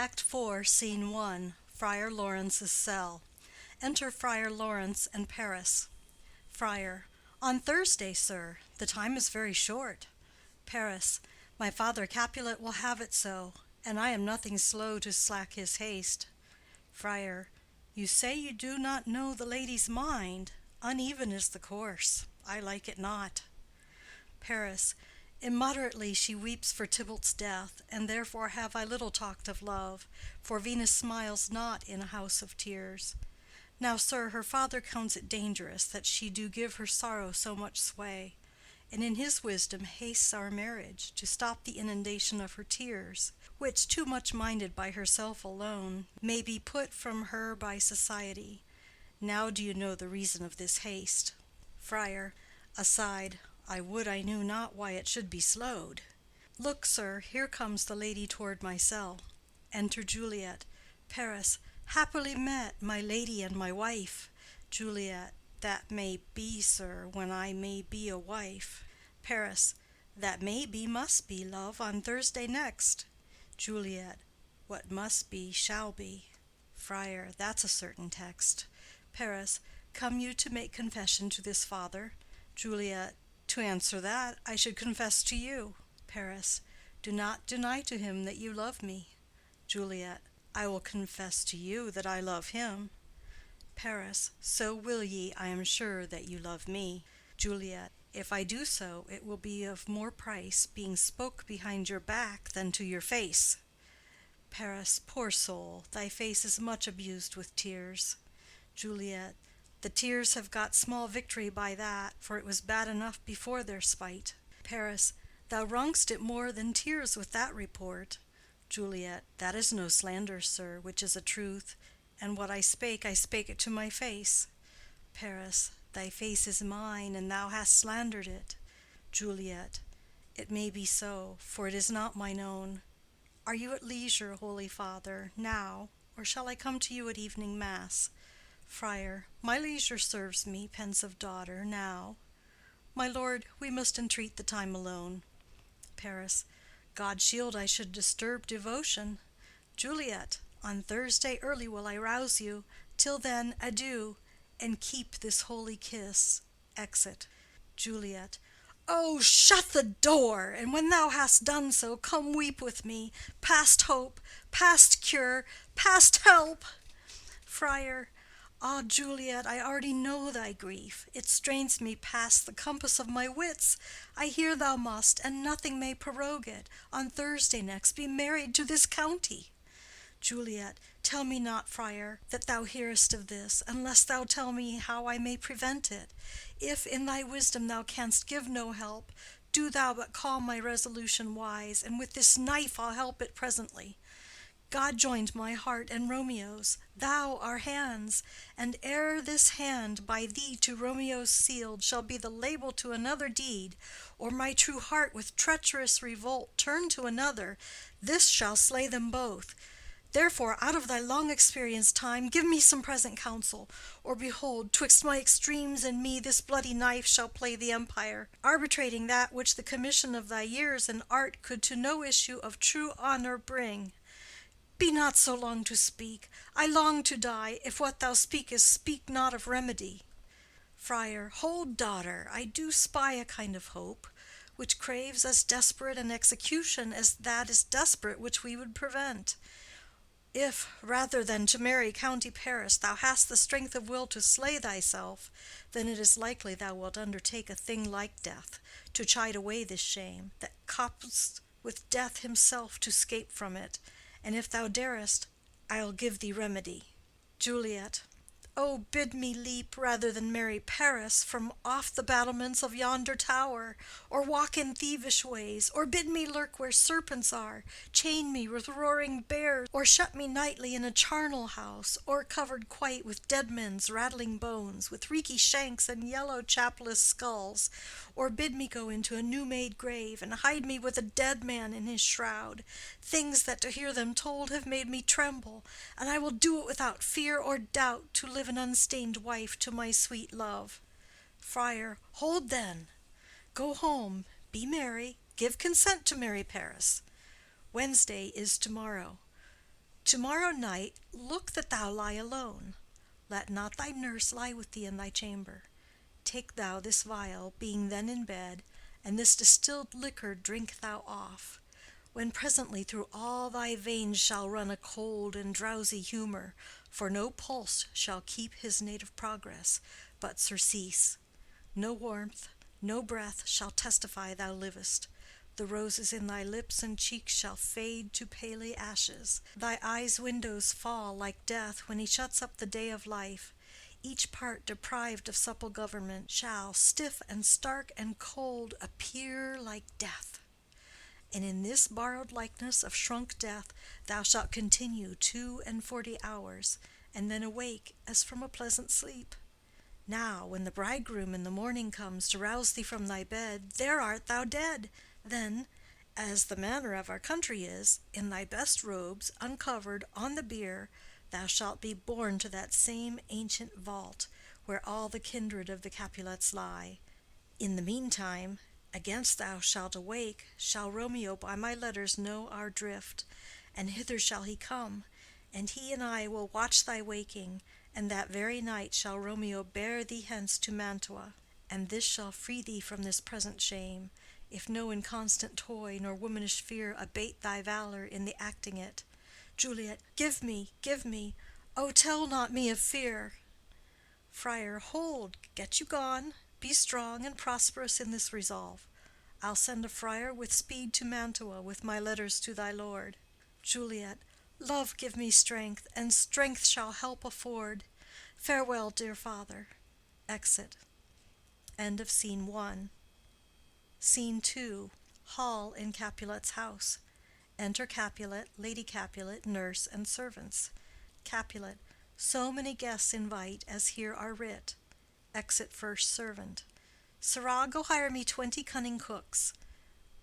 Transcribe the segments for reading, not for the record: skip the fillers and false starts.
Act 4, Scene 1. Friar Lawrence's cell. Enter Friar Lawrence and Paris. Friar. On Thursday, sir. The time is very short. Paris. My father Capulet will have it so, and I am nothing slow to slack his haste. Friar. You say you do not know the lady's mind. Uneven is the course. I like it not. Paris. Immoderately she weeps for Tybalt's death, and therefore have I little talked of love, for Venus smiles not in a house of tears. Now, sir, her father counts it dangerous that she do give her sorrow so much sway, and in his wisdom hastes our marriage, to stop the inundation of her tears, which, too much minded by herself alone, may be put from her by society. Now do you know the reason of this haste? Friar. Aside. I would I knew not why it should be slowed. Look, sir, here comes the lady toward my cell. Enter Juliet. Paris. Happily met, my lady and my wife. Juliet. That may be, sir, when I may be a wife. Paris. That may be, must be, love, on Thursday next. Juliet. What must be, shall be. Friar. That's a certain text. Paris. Come you to make confession to this father? Juliet. To answer that, I should confess to you. Paris. Do not deny to him that you love me. Juliet. I will confess to you that I love him. Paris. So will ye, I am sure, that you love me. Juliet. If I do so, it will be of more price, being spoke behind your back than to your face. Paris. Poor soul, thy face is much abused with tears. Juliet. The tears have got small victory by that, for it was bad enough before their spite. Paris. Thou wrong'st it more than tears with that report. Juliet. That is no slander, sir, which is a truth, and what I spake it to my face. Paris. Thy face is mine, and thou hast slandered it. Juliet. It may be so, for it is not mine own. Are you at leisure, holy father, now, or shall I come to you at evening mass? Friar. My leisure serves me, pensive daughter, now. My lord, we must entreat the time alone. Paris. God shield I should disturb devotion. Juliet. On Thursday early will I rouse you. Till then, adieu, and keep this holy kiss. Exit. Juliet. Oh, shut the door, and when thou hast done so, come weep with me, past hope, past cure, past help. Friar. Ah, Juliet, I already know thy grief. It strains me past the compass of my wits. I hear thou must, and nothing may prorogue it, on Thursday next be married to this county. Juliet. Tell me not, friar, that thou hearest of this, unless thou tell me how I may prevent it. If in thy wisdom thou canst give no help, do thou but call my resolution wise, and with this knife I'll help it presently. God joined my heart and Romeo's, thou our hands, and ere this hand by thee to Romeo's sealed shall be the label to another deed, or my true heart with treacherous revolt turn to another, this shall slay them both. Therefore, out of thy long experienced time, give me some present counsel, or behold, twixt my extremes and me this bloody knife shall play the empire, arbitrating that which the commission of thy years and art could to no issue of true honor bring. Be not so long to speak. I long to die, if what thou speakest speak not of remedy. Friar. Hold, daughter, I do spy a kind of hope, which craves as desperate an execution as that is desperate which we would prevent. If, rather than to marry County Paris, thou hast the strength of will to slay thyself, then it is likely thou wilt undertake a thing like death, to chide away this shame, that copst with death himself to scape from it. And if thou darest, I'll give thee remedy. Juliet. Oh, bid me leap rather than marry Paris from off the battlements of yonder tower, or walk in thievish ways, or bid me lurk where serpents are, chain me with roaring bears, or shut me nightly in a charnel house, or covered quite with dead men's rattling bones, with reeky shanks and yellow chapless skulls, or bid me go into a new-made grave, and hide me with a dead man in his shroud, things that to hear them told have made me tremble, and I will do it without fear or doubt, to live an unstained wife to my sweet love. Friar. Hold then. Go home, be merry, give consent to marry Paris. Wednesday is tomorrow. Tomorrow night look that thou lie alone. Let not thy nurse lie with thee in thy chamber. Take thou this vial, being then in bed, and this distilled liquor drink thou off, when presently through all thy veins shall run a cold and drowsy humor, for no pulse shall keep his native progress, but surcease. No warmth, no breath shall testify thou livest. The roses in thy lips and cheeks shall fade to paly ashes. Thy eyes' windows fall like death when he shuts up the day of life. Each part deprived of supple government shall, stiff and stark and cold, appear like death. And in this borrowed likeness of shrunk death thou shalt continue 42 hours, and then awake as from a pleasant sleep. Now, when the bridegroom in the morning comes to rouse thee from thy bed, there art thou dead. Then, as the manner of our country is, in thy best robes, uncovered, on the bier, thou shalt be borne to that same ancient vault, where all the kindred of the Capulets lie. In the meantime, against thou shalt awake, shall Romeo by my letters know our drift, and hither shall he come, and he and I will watch thy waking, and that very night shall Romeo bear thee hence to Mantua, and this shall free thee from this present shame, if no inconstant toy nor womanish fear abate thy valor in the acting it. Juliet, give me, give me! Oh, tell not me of fear! Friar, hold, get you gone. Be strong and prosperous in this resolve. I'll send a friar with speed to Mantua with my letters to thy lord. Juliet, love give me strength, and strength shall help afford. Farewell, dear father. Exit. End of Scene 1. Scene 2. Hall in Capulet's house. Enter Capulet, Lady Capulet, nurse, and servants. Capulet. So many guests invite as here are writ. Exit first servant. Sirrah, go hire me 20 cunning cooks.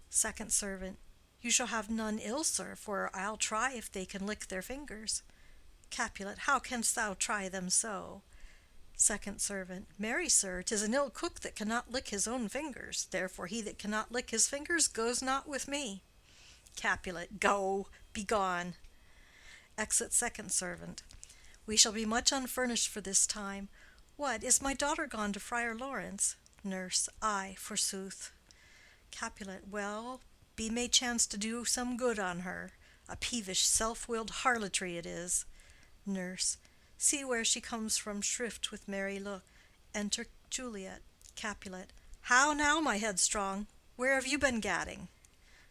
Second servant. You shall have none ill, sir, for I'll try if they can lick their fingers. Capulet. How canst thou try them so? Second servant. Marry, sir, 'tis an ill cook that cannot lick his own fingers. Therefore he that cannot lick his fingers goes not with me. Capulet. Go, be gone. Exit second servant. We shall be much unfurnished for this time. What, is my daughter gone to Friar Lawrence? Nurse. Ay, forsooth. Capulet. Well, be may chance to do some good on her. A peevish, self-willed harlotry it is. Nurse. See where she comes from shrift with merry look. Enter Juliet. Capulet. How now, my headstrong? Where have you been gadding?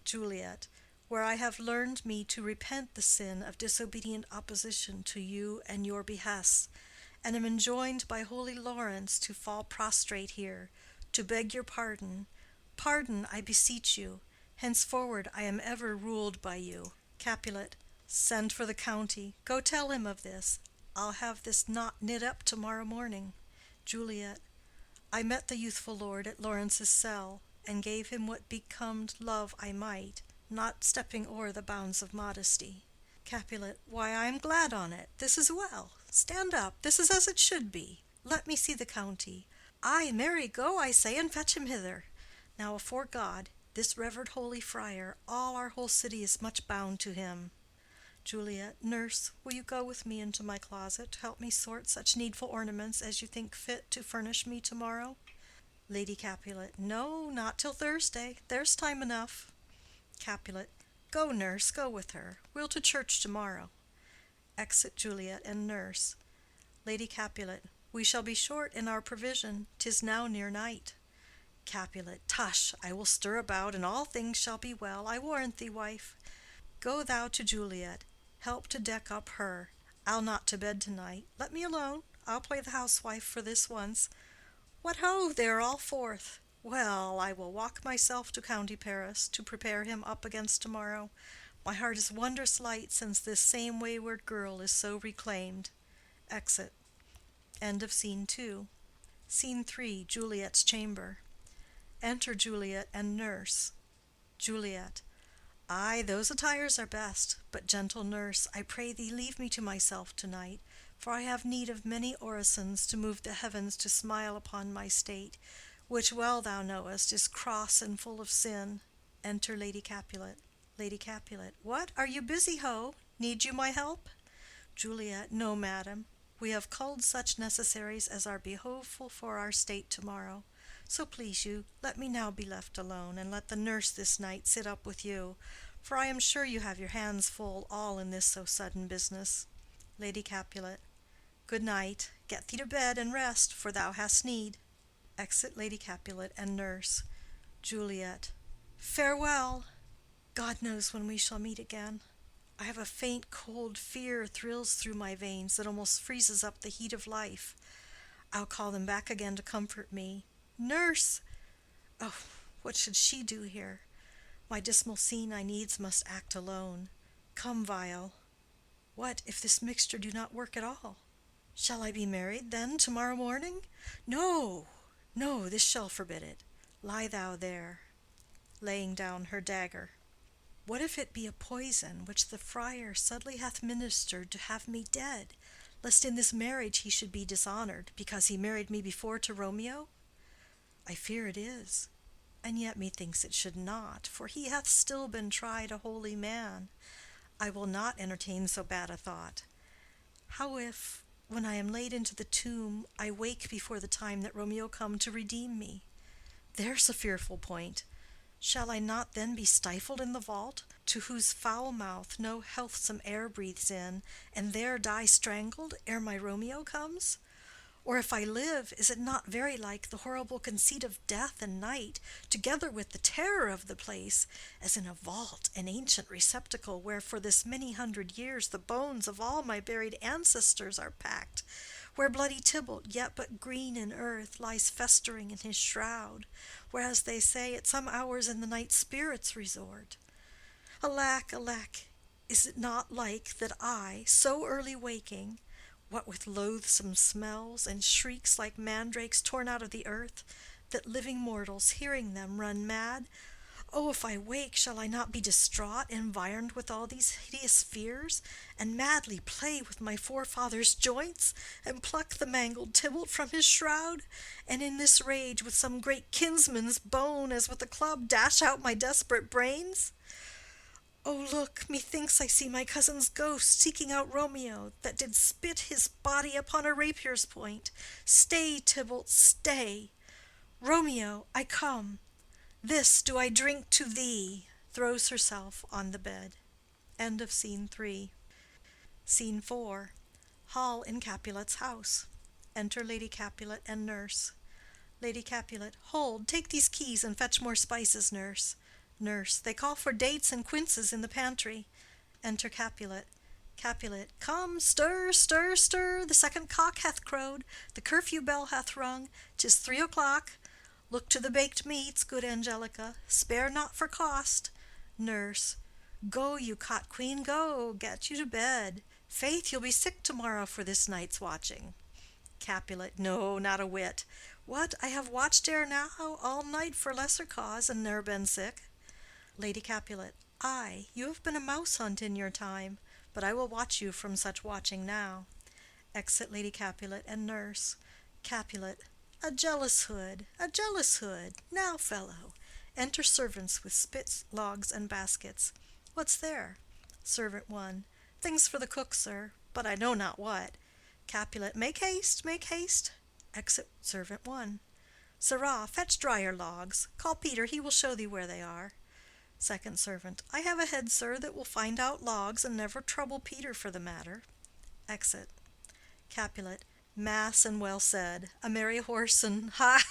Juliet. Where I have learned me to repent the sin of disobedient opposition to you and your behests, and am enjoined by holy Lawrence to fall prostrate here, to beg your pardon. Pardon, I beseech you. Henceforward I am ever ruled by you. Capulet. Send for the county. Go tell him of this. I'll have this knot knit up tomorrow morning. Juliet. I met the youthful lord at Lawrence's cell, and gave him what becomed love I might, not stepping o'er the bounds of modesty. Capulet. Why, I am glad on't. This is well. Stand up. This is as it should be. Let me see the county. Ay, marry, go, I say, and fetch him hither. Now, afore God, this revered holy friar, all our whole city is much bound to him. Juliet. Nurse, will you go with me into my closet to help me sort such needful ornaments as you think fit to furnish me tomorrow? Lady Capulet. No, not till Thursday. There's time enough. Capulet. Go, nurse, go with her. We'll to church tomorrow. Exit Juliet and nurse. Lady Capulet. We shall be short in our provision. 'Tis now near night. Capulet. Tush! I will stir about, and all things shall be well, I warrant thee, wife. Go thou to Juliet. Help to deck up her. I'll not to bed to-night. Let me alone. I'll play the housewife for this once. What ho! They are all forth. Well, I will walk myself to County Paris, to prepare him up against tomorrow. My heart is wondrous light since this same wayward girl is so reclaimed. Exit. End of Scene 2. Scene 3. Juliet's chamber. Enter Juliet and nurse. Juliet. Ay, those attires are best. But, gentle nurse, I pray thee leave me to myself to-night, for I have need of many orisons to move the heavens to smile upon my state, which well thou knowest is cross and full of sin. Enter Lady Capulet. Lady Capulet. What, are you busy, ho? Need you my help? Juliet. No, madam. We have culled such necessaries as are behoveful for our state to-morrow. So please you, let me now be left alone, and let the nurse this night sit up with you, for I am sure you have your hands full all in this so sudden business. Lady Capulet. Good night. Get thee to bed and rest, for thou hast need. Exit Lady Capulet and nurse. Juliet. Farewell. God knows when we shall meet again. I have a faint cold fear thrills through my veins that almost freezes up the heat of life. I'll call them back again to comfort me. Nurse! Oh, what should she do here? My dismal scene I needs must act alone. Come, vial. What if this mixture do not work at all? Shall I be married, then, to-morrow morning? No, no, this shall forbid it. Lie thou there, laying down her dagger. What if it be a poison which the friar subtly hath ministered to have me dead, lest in this marriage he should be dishonored, because he married me before to Romeo? I fear it is, and yet methinks it should not, for he hath still been tried a holy man. I will not entertain so bad a thought. How if, when I am laid into the tomb, I wake before the time that Romeo come to redeem me? There's a fearful point. Shall I not then be stifled in the vault, to whose foul mouth no healthsome air breathes in, and there die strangled ere my Romeo comes? Or if I live, is it not very like the horrible conceit of death and night, together with the terror of the place, as in a vault, an ancient receptacle, where for this many hundred years the bones of all my buried ancestors are packed, where bloody Tybalt, yet but green in earth, lies festering in his shroud, whereas they say at some hours in the night spirits resort? Alack, alack, is it not like that I, so early waking, what with loathsome smells and shrieks like mandrakes torn out of the earth, that living mortals, hearing them, run mad? Oh, if I wake, shall I not be distraught, environed with all these hideous fears, and madly play with my forefather's joints, and pluck the mangled Tybalt from his shroud, and in this rage with some great kinsman's bone, as with a club, dash out my desperate brains? Oh, look, methinks I see my cousin's ghost seeking out Romeo, that did spit his body upon a rapier's point. Stay, Tybalt, stay. Romeo, I come. This do I drink to thee. Throws herself on the bed. End of Scene 3. Scene 4. Hall in Capulet's house. Enter Lady Capulet and nurse. Lady Capulet. Hold, take these keys and fetch more spices, nurse. Nurse. They call for dates and quinces in the pantry. Enter Capulet. Capulet. Come, stir, stir, stir. The second cock hath crowed. The curfew bell hath rung. 'Tis 3 o'clock. Look to the baked meats, good Angelica. Spare not for cost. Nurse. Go, you cot queen, go. Get you to bed. Faith, you'll be sick to-morrow for this night's watching. Capulet. No, not a whit. What, I have watched ere now all night for lesser cause, and ne'er been sick. Lady Capulet. Ay, you have been a mouse hunt in your time, but I will watch you from such watching now. Exit Lady Capulet and nurse. Capulet. A jealous hood, a jealous hood. Now, fellow. Enter servants with spits, logs, and baskets. What's there? Servant 1. Things for the cook, sir, but I know not what. Capulet. Make haste, make haste. Exit servant 1. Sirrah, fetch drier logs. Call Peter, he will show thee where they are. Second servant. I have a head, sir, that will find out logs, and never trouble Peter for the matter. Exit. Capulet. Mass and well said. A merry horse, and ha!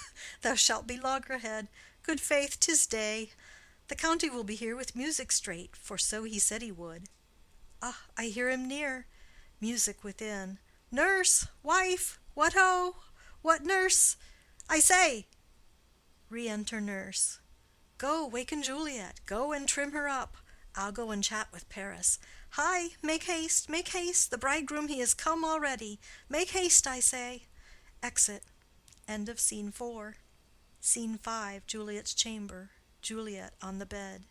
Thou shalt be loggerhead. Good faith, 'tis day. The county will be here with music straight, for so he said he would. Ah, I hear him near. Music within. Nurse! Wife! What ho! What, nurse? I say! Re-enter nurse. Go, waken Juliet. Go and trim her up. I'll go and chat with Paris. Hi, make haste, make haste. The bridegroom he is come already. Make haste, I say. Exit. End of Scene 4. Scene 5. Juliet's chamber. Juliet on the bed.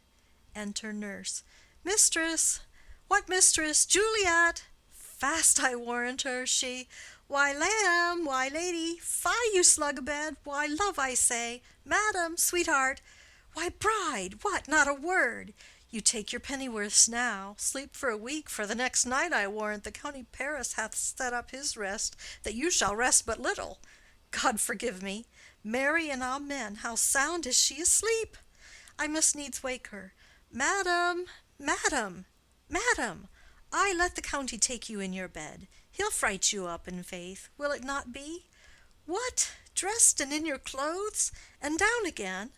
Enter nurse. Mistress! What mistress? Juliet! Fast, I warrant her, she. Why, lamb, why, lady, fie, you slug abed, why, love, I say, madam, sweetheart, why, bride, what, not a word? You take your pennyworths now, sleep for a week, for the next night I warrant the county Paris hath set up his rest, that you shall rest but little. God forgive me! Mary and amen, how sound is she asleep! I must needs wake her. Madam, madam, madam, I let the county take you in your bed. He'll fright you up, in faith, will it not be? What, dressed and in your clothes, and down again?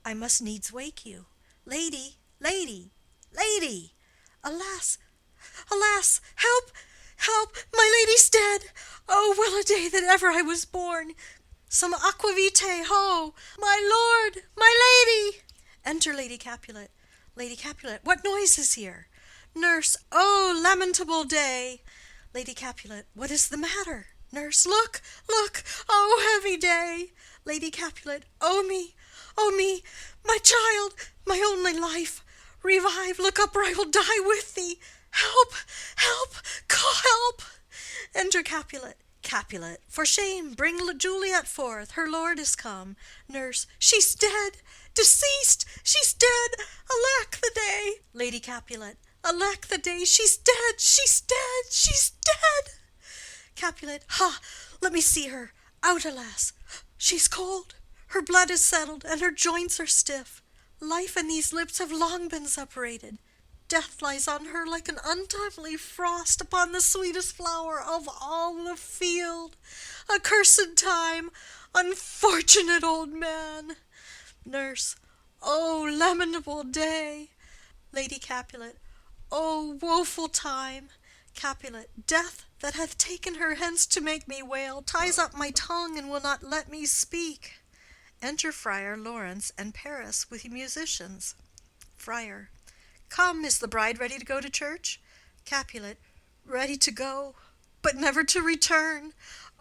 I must needs wake you. Lady, lady, lady! Alas, alas, help, help, my lady's dead! Oh, well a day that ever I was born! Some aquavitae, ho! My lord, my lady! Enter Lady Capulet. Lady Capulet, what noise is here? Nurse, oh, lamentable day! Lady Capulet, what is the matter? Nurse, look, look, oh, heavy day! Lady Capulet, oh me, my child, my only life! Revive, look up, or I will die with thee! Help, help, call help! Enter Capulet. Capulet, for shame, bring Juliet forth, her lord is come. Nurse, she's dead, deceased, she's dead, alack the day! Lady Capulet, alack the day, she's dead, she's dead, she's dead! Capulet, ha! Let me see her. Out, alas! She's cold. Her blood is settled, and her joints are stiff. Life and these lips have long been separated. Death lies on her like an untimely frost upon the sweetest flower of all the field. Accursed time! Unfortunate old man! Nurse, oh, lamentable day! Lady Capulet, oh, woeful time! Capulet, death that hath taken her hence to make me wail ties up my tongue and will not let me speak. Enter Friar Lawrence and Paris with musicians. Friar, come, is the bride ready to go to church? Capulet, ready to go, but never to return.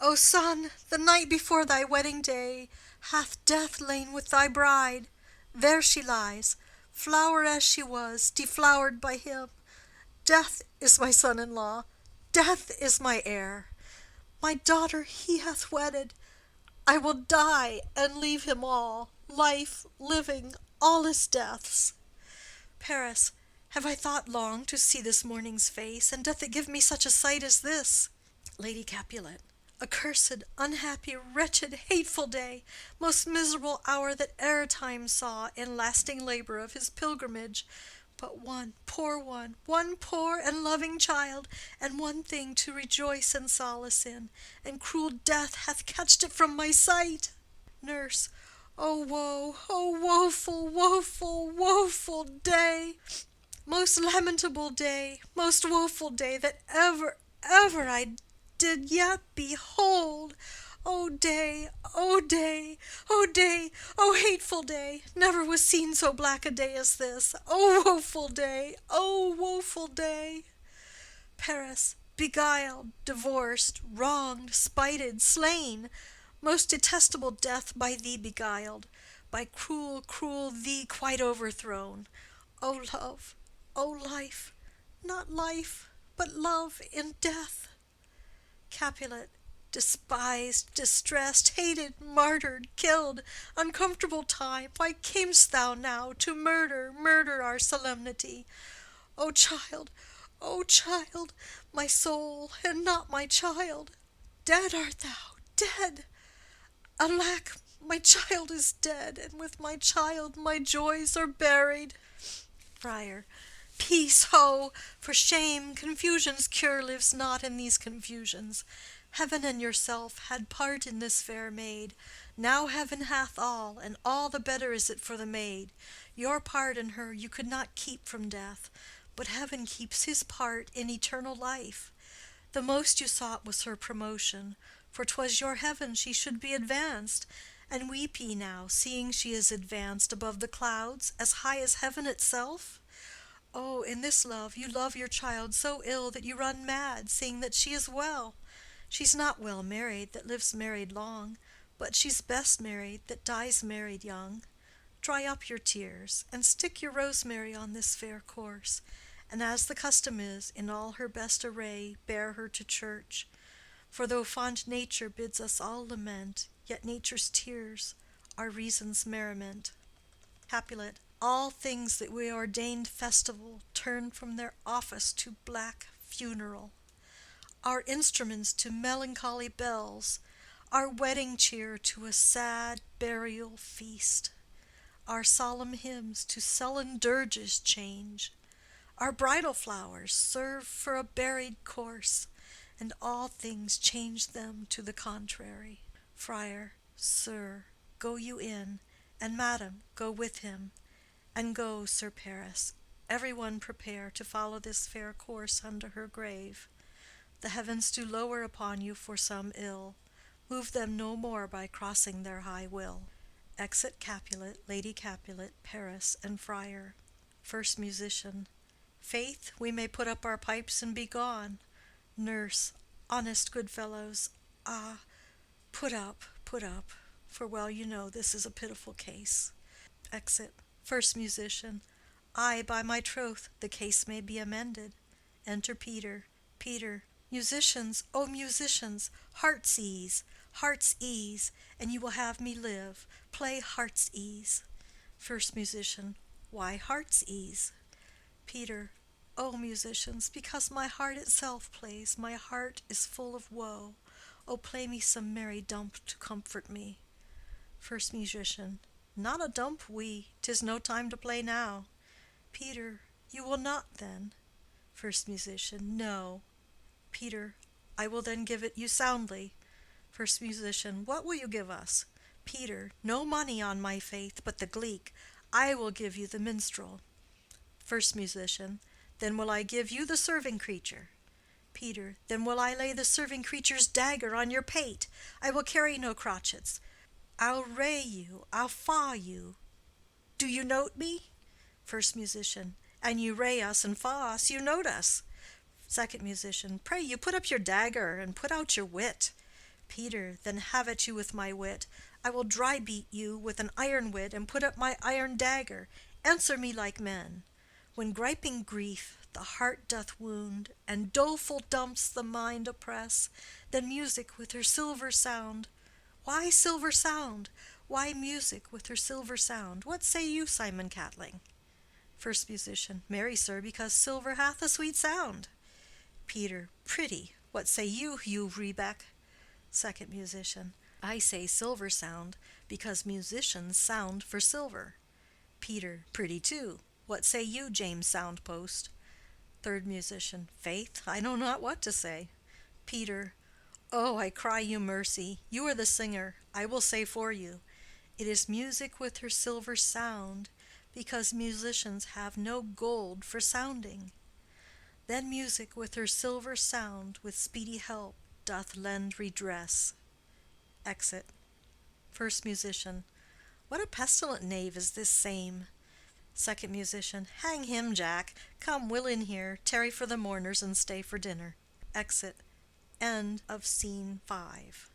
O son, the night before thy wedding day hath death lain with thy bride. There she lies, flower as she was, deflowered by him. Death is my son-in-law, death is my heir. My daughter he hath wedded. I will die and leave him all, life, living, all is death's. Paris, have I thought long to see this morning's face, and doth it give me such a sight as this? Lady Capulet, accursed, unhappy, wretched, hateful day, most miserable hour that e'er time saw in lasting labor of his pilgrimage. But one poor and loving child, and one thing to rejoice and solace in, and cruel death hath catched it from my sight. Nurse, oh woe, oh woeful, woeful, woeful day! Most lamentable day, most woeful day that ever I did yet behold. O day, O day, O day, O hateful day! Never was seen so black a day as this. O woeful day, O woeful day! Paris, beguiled, divorced, wronged, spited, slain, most detestable death by thee beguiled, by cruel, cruel thee quite overthrown. O love, O life, not life, but love in death! Capulet, despised, distressed, hated, martyred, killed, uncomfortable time, why camest thou now to murder our solemnity? O child, my soul, and not my child, dead art thou, dead! Alack, my child is dead, and with my child my joys are buried. Friar, peace, ho! For shame, confusion's cure lives not in these confusions. Heaven and yourself had part in this fair maid. Now heaven hath all, and all the better is it for the maid. Your part in her you could not keep from death, but heaven keeps his part in eternal life. The most you sought was her promotion, for 'twas your heaven she should be advanced, and weep ye now, seeing she is advanced above the clouds, as high as heaven itself? Oh, in this love you love your child so ill that you run mad, seeing that she is well. She's not well married that lives married long, but she's best married that dies married young. Dry up your tears, and stick your rosemary on this fair corse, and as the custom is, in all her best array, bear her to church. For though fond nature bids us all lament, yet nature's tears are reason's merriment. Capulet, All things that we ordained festival turn from their office to black funeral, our instruments to melancholy bells, our wedding cheer to a sad burial feast, our solemn hymns to sullen dirges change, our bridal flowers serve for a buried corse, and all things change them to the contrary. Friar, sir, go you in, and madam, go with him, and go, Sir Paris, every one prepare to follow this fair course unto her grave. The heavens do lower upon you for some ill. Move them no more by crossing their high will. Exit Capulet, Lady Capulet, Paris, and Friar. First Musician. Faith, we may put up our pipes and be gone. Nurse. Honest good fellows, ah, put up, for well you know this is a pitiful case. Exit. First Musician. Ay, by my troth, the case may be amended. Enter Peter. Peter. Musicians, O musicians, heart's ease, and you will have me live. Play heart's ease. First Musician. Why heart's ease? Peter. O musicians, because my heart itself plays, my heart is full of woe. O play me some merry dump to comfort me. First Musician. Not a dump we, 'tis no time to play now. Peter. You will not then? First Musician. No. Peter. I will then give it you soundly. First Musician. What will you give us? Peter. No money on my faith, but the gleek. I will give you the minstrel. First Musician. Then will I give you the serving creature. Peter. Then will I lay the serving creature's dagger on your pate. I will carry no crotchets. I'll ray you, I'll faw you. Do you note me? First Musician. And you ray us and faw us, you note us. Second Musician. Pray you put up your dagger and put out your wit. Peter. Then have at you with my wit. I will dry beat you with an iron wit and put up my iron dagger. Answer me like men. When griping grief the heart doth wound, and doleful dumps the mind oppress, then music with her silver sound. Why silver sound? Why music with her silver sound? What say you, Simon Catling? First Musician. Marry, sir, because silver hath a sweet sound. Peter. Pretty. What say you, Hugh Rebeck? Second Musician. I say silver sound, because musicians sound for silver. Peter. Pretty too. What say you, James Soundpost? Third Musician. Faith, I know not what to say. Peter. Oh, I cry you mercy. You are the singer. I will say for you. It is music with her silver sound, because musicians have no gold for sounding. Then music with her silver sound, with speedy help, doth lend redress. Exit. First Musician. What a pestilent knave is this same! Second Musician. Hang him, Jack. Come, Will in here, tarry for the mourners and stay for dinner. Exit. End of Scene 5.